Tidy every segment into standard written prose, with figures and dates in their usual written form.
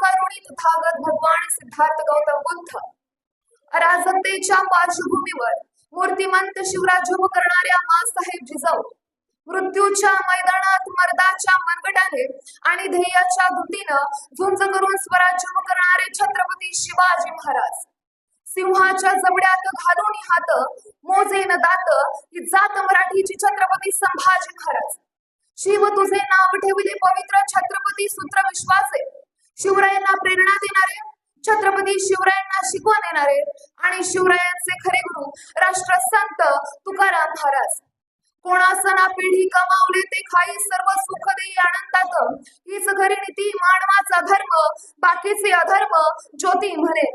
करुणित धागत भगवान सिद्धार्थ गौतम बुद्ध अराजकतेच्या पार्श्वभूमीवर मूर्तिमंत शिवराज्य करणाऱ्या माँसाहेब जिजाऊ मृत्यूच्या मैदानात मर्दाच्या मनगटाने आणि ध्येयाच्या धुतीनं झुंज करून स्वराज्य करणारे छत्रपती शिवाजी महाराज सिंहाच्या जबड्यात घालून हात मोजेन दात ही जात मराठीची छत्रपती संभाजी महाराज शिव तुझे नाव ठेविले पवित्र छत्रपती सूत्र विश्वासे शिवरायांना प्रेरणा देणारे छत्रपती शिवरायांना शिकवण देणारे आणि शिवरायांचे खरे गुरु राष्ट्रसंत तुकाराम महाराज कोणासना पिढी कमावले ते खाई सर्व सुख देई आनंदात हीच खरी नीती मानवाचा धर्म बाकीचे अधर्म ज्योती म्हणे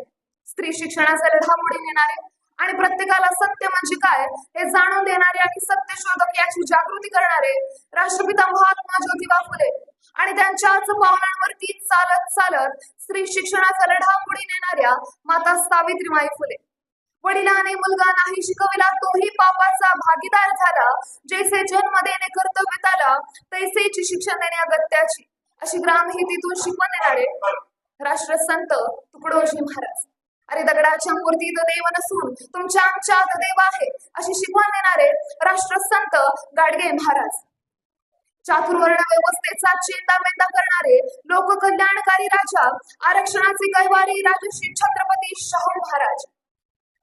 स्त्री शिक्षणाचा लढा पुढे नेणारे आणि प्रत्येकाला सत्य म्हणजे काय हे जाणून देणारे आणि सत्यशोधक याची जागृती करणारे राष्ट्रपिता महात्मा ज्योतिबा फुले आणि त्यांच्याच पावलांवरती चालत चालत स्त्री शिक्षणाचा लढा पुढे नेणाऱ्या माता सावित्रीबाई फुले वडिलाने मुलगा नाही शिकविला तोही पापाचा भागीदार झाला जैसे जन्म देणे कर्तव्य त्याला तैसेची शिक्षण देणे अगत्याची अशी ग्रामहितीतून शिकवण देणारे राष्ट्रसंत तुकडोजी महाराज अरे दगडाच्या मूर्तीत देव नसून तुमच्या आमच्यात देव आहे अशी शिकवण देणारे राष्ट्रसंत गाडगे महाराज चातुर्वर्ण व्यवस्थेचा चेंदामेंदा करणारे लोककल्याणकारी राजा आरक्षणाचे गैवारी राजश्री छत्रपती शाहू महाराज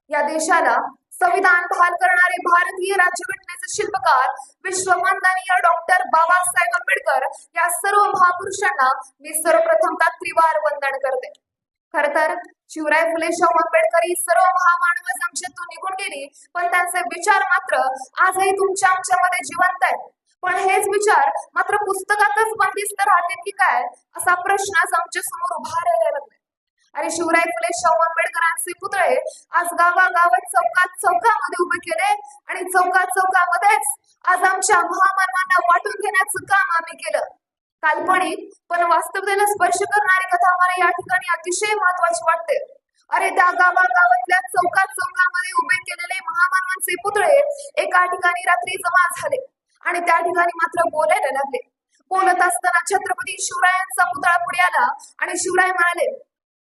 या देशाला संविधान बहाल करणारे भारतीय राज्यघटनेचे शिल्पकार विश्ववंदनीय डॉक्टर बाबासाहेब आंबेडकर या सर्व महापुरुषांना मी सर्वप्रथमतः त्रिवार वंदन करते. खर तर शिवराय फुले शाहू आंबेडकर ही सर्व महामानव आमच्यातून निघून गेली पण त्यांचे विचार मात्र आजही तुमच्या आमच्यामध्ये जिवंत आहेत. पण हेच विचार मात्र पुस्तकातच बंदिस्त राहतील की काय असा प्रश्न आज आमच्या समोर उभा राहायला लागला. अरे शिवराय फुले शाहू आंबेडकरांचे पुतळे आज गावागावात चौकामध्ये उभे केले आणि चौकामध्येच आज आमच्या महामानवांना वाटून घेण्याचं काम आम्ही केलं. काल्पनिक पण वास्तवतेला स्पर्श करणारी कथा मला या ठिकाणी अतिशय महत्वाची वाटते. अरे त्या गावागावातल्या चौकामध्ये उभे केलेले महामानवांचे पुतळे एका ठिकाणी रात्री जमा झाले आणि त्या ठिकाणी मात्र बोलायला लागले. बोलत असताना छत्रपती शिवरायांचा पुतळा पुढे आला आणि शिवराय म्हणाले,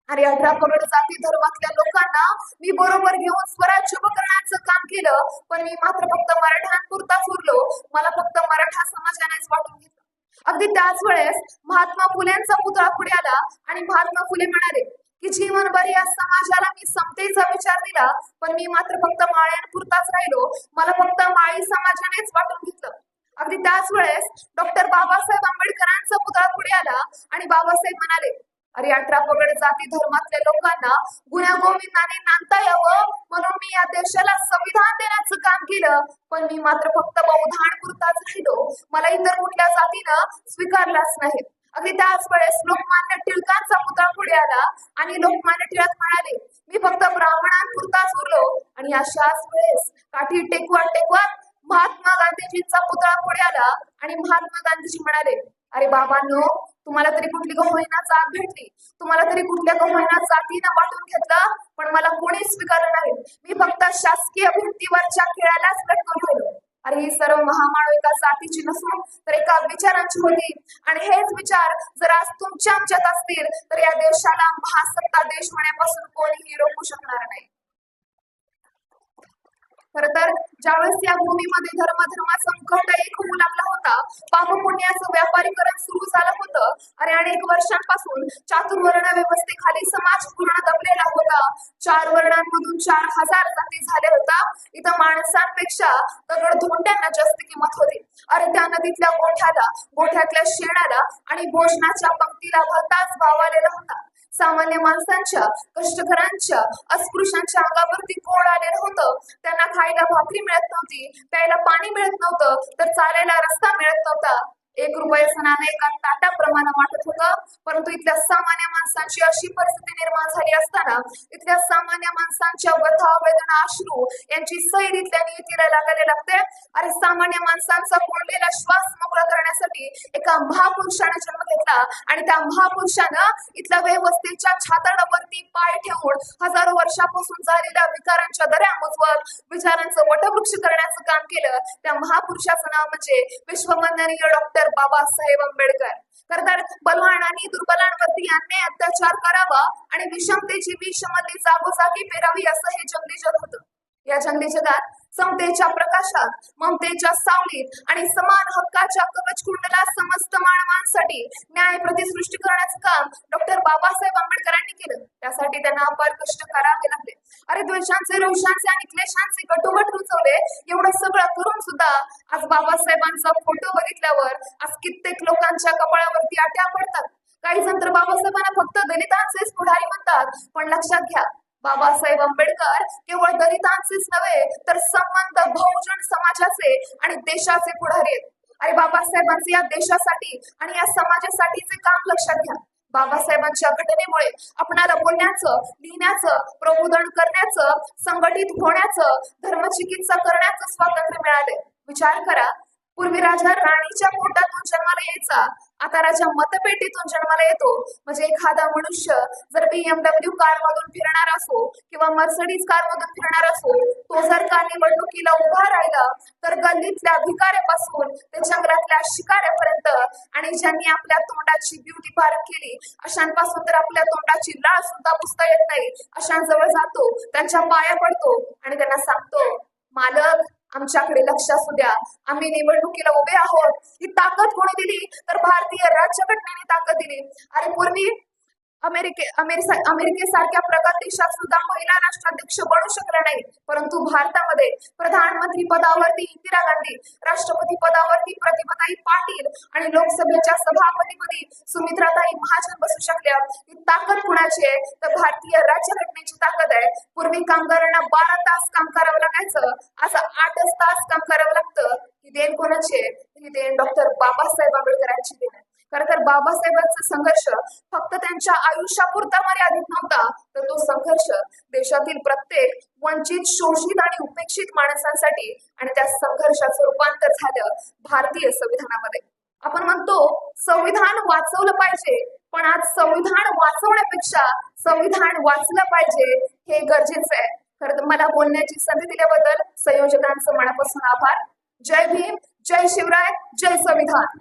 अरे 18 करोड जाती धर्मातल्या लोकांना मी बरोबर घेऊन स्वराज्य करण्याचं काम केलं पण मी मात्र फक्त मराठ्यांपुरताच उरलो. मला फक्त मराठा समाजानेच वाटून घेतलं. अगदी त्याच वेळेस महात्मा फुलेंचा पुतळा पुढे आला आणि महात्मा फुले म्हणाले की जीवनभर या समाजाला मी समतेचा विचार दिला पण मी मात्र फक्त माळ्यांपुरताच राहिलो. मला फक्त माळी समाजानेच वाटून घेतलं. अगदी त्याच वेळेस डॉक्टर बाबासाहेब आंबेडकरांचा पुतळा पुढे आला आणि बाबासाहेब म्हणाले, अरे 18 पगड जाती धर्मातल्या लोकांना गुण्यागोविंदाने नांदता यावं म्हणून मी या देशाला संविधान देण्याचं काम केलं पण मी मात्र फक्त बौद्धांपुरताच राहिलो. मला इतर कुठल्या जातीनं स्वीकारलाच नाही. अगदी त्याच वेळेस लोकमान्य टिळकांचा पुतळा पुढे आला आणि लोकमान्य टिळक म्हणाले, मी फक्त ब्राह्मणांपुरताच उरलो. आणि अशाच वेळेस काठी टेकवत महात्मा गांधीजींचा पुतळा पुढे आला आणि महात्मा गांधीजी म्हणाले, अरे बाबांनो तुम्हाला तरी कुठली होईना जात भेटली, तुम्हाला तरी कुठल्या होईना जातीनं वाटून घेतलं पण मला कोणीच स्वीकारलं नाही. मी फक्त शासकीय भिंतीवरच्या खेळालाच लटकून राहिलो. अरे ही सर्व महामानव एका जातीची नसून तर एका विचारांची होती आणि हेच विचार जर आज तुमच्या आमच्यात असतील तर या देशाला महासत्ता देश होण्यापासून कोणीही रोखू शकणार नाही. खर तर ज्यावेळेस या भूमीमध्ये धर्माचा मुखवटा एक होऊ लागला होता, पाप पुण्याचं व्यापारीकरण सुरू झालं होतं. अरे अनेक वर्षांपासून चातुर्वर्ण व्यवस्थेखाली समाज पूर्ण दबलेला होता. 4 वर्णांमधून 4000 जाती झाले होता. इथं माणसांपेक्षा दगड धोंड्यांना जास्त किंमत होती. अरे त्या नदीतल्या गोठ्यातल्या शेणाला आणि भोजनाच्या पंक्तीला भलताच भाव आलेला होता. सामान्य माणसांच्या कष्टकऱ्यांच्या अस्पृश्यांच्या अंगावरती कोड आलेलं होतं. त्यांना खायला भाकरी मिळत नव्हती, प्यायला पाणी मिळत नव्हतं तर चालायला रस्ता मिळत नव्हता. 1 रुपयाचं नाणं एका ताटाप्रमाणे वाटत होतं. परंतु इथल्या सामान्य माणसांची अशी परिस्थिती निर्माण झाली असताना इथल्या सामान्य माणसांच्या व्यथा वेदना अश्रू यांची सैर इथल्या नियतीला लागायला लागते. अरे सामान्य माणसांचा कोंडलेला श्वास मोकळा करण्यासाठी एका महापुरुषाने जन्म घेतला आणि त्या महापुरुषानं इथल्या व्यवस्थेच्या छाताडावरती पाय ठेवून हजारो वर्षापासून झालेल्या विकारांच्या दऱ्या मुजवत विचारांचं वटवृक्ष करण्याचं काम केलं. त्या महापुरुषाचं नाव म्हणजे विश्ववंदनीय डॉक्टर बाबासाहेब आंबेडकर. खरं तर बलवान आणि दुर्बलांवरती अन्याय अत्याचार करावा आणि विषमतेची विषमल्ली जागोजागी पेरावी असं हे जंगली जग होतं. या जंगली जगात समतेच्या प्रकाशात, ममतेच्या सावलीत आणि समान हक्काच्या कवच कुंडलात समस्त मानवांसाठी न्याय प्रतिसृष्टी करण्याचं काम डॉक्टर बाबासाहेब आंबेडकरांनी केलं. त्यासाठी त्यांना अपार कष्ट करावे लागले. अरे द्वेषांचे, रोषांचे आणि क्लेशांचे गटोगट रुजवले. एवढं सगळं करून सुद्धा आज बाबासाहेबांचा फोटो बघितल्यावर आज कित्येक लोकांच्या कपाळावरती आट्या पडतात. काही जण तर बाबासाहेबांना फक्त दलितांचेच पुढारी म्हणतात. पण लक्षात घ्या, बाबासाहेब आंबेडकर केवळ दलितांचेच नव्हे तर संबंध बहुजन समाजाचे आणि देशाचे पुढारी आहेत. अरे बाबासाहेबांचे या देशासाठी आणि या समाजासाठीचे काम लक्षात घ्या. बाबासाहेबांच्या घटनेमुळे आपणाला बोलण्याचं, लिहिण्याचं, प्रबोधन करण्याचं, संघटित होण्याचं, धर्मचिकित्सा करण्याचं स्वातंत्र्य मिळाले. विचार करा, पूर्वी राजा राणीच्या पोटातून जन्माला यायचा, आता राजा मतपेटीतून जन्माला येतो. म्हणजे एखादा मनुष्य जर BMW कार मधून फिरणार असो किंवा मर्सडीज कार मधून फिरणार असो, तो जर का निवडणुकीला उभा राहिला तर गल्लीतल्या भिकाऱ्यापासून ते जंगलातल्या शिकाऱ्यापर्यंत आणि ज्यांनी आपल्या तोंडाची ब्युटी पार्लर केली अशांपासून तर आपल्या तोंडाची लाळ सुद्धा पुसता येत नाही अशांजवळ जातो, त्यांच्या पाया पडतो आणि त्यांना सांगतो, मालक आमच्याकडे लक्ष असू द्या, आम्ही निवडणुकीला उभे आहोत. ही ताकद कोणी दिली तर भारतीय राज्यघटनेने ताकद दिली. अरे पूर्वी अमेरिकेसारख्या प्रगत देशात सुद्धा महिला राष्ट्राध्यक्ष बनू शकल्या नाही, परंतु भारतामध्ये प्रधानमंत्री पदावरती इंदिरा गांधी, राष्ट्रपती पदावरती प्रतिभाताई पाटील आणि लोकसभेच्या सभापतीपदी सुमित्राताई महाजन बसू शकल्या. ही ताकद कुणाची आहे तर भारतीय राज्यघटनेची ताकद आहे. पूर्वी कामगारांना 12 तास काम करावं लागायचं, आज 8 तास काम करावं लागतं. ही देण कोणाची आहे? ही देण डॉक्टर बाबासाहेब आंबेडकरांची देण आहे. खरं तर बाबासाहेबांचा संघर्ष फक्त त्यांच्या आयुष्यापुरता मर्यादित नव्हता, तर तो संघर्ष देशातील प्रत्येक वंचित, शोषित आणि उपेक्षित माणसांसाठी आणि त्या संघर्षाचं रूपांतर झालं भारतीय संविधानामध्ये. आपण म्हणतो संविधान वाचवलं पाहिजे, पण आज संविधान वाचवण्यापेक्षा संविधान वाचलं पाहिजे हे गरजेचं आहे. खरं तर मला बोलण्याची संधी दिल्याबद्दल संयोजकांचं मनापासून आभार. जय भीम, जय शिवराय, जय संविधान.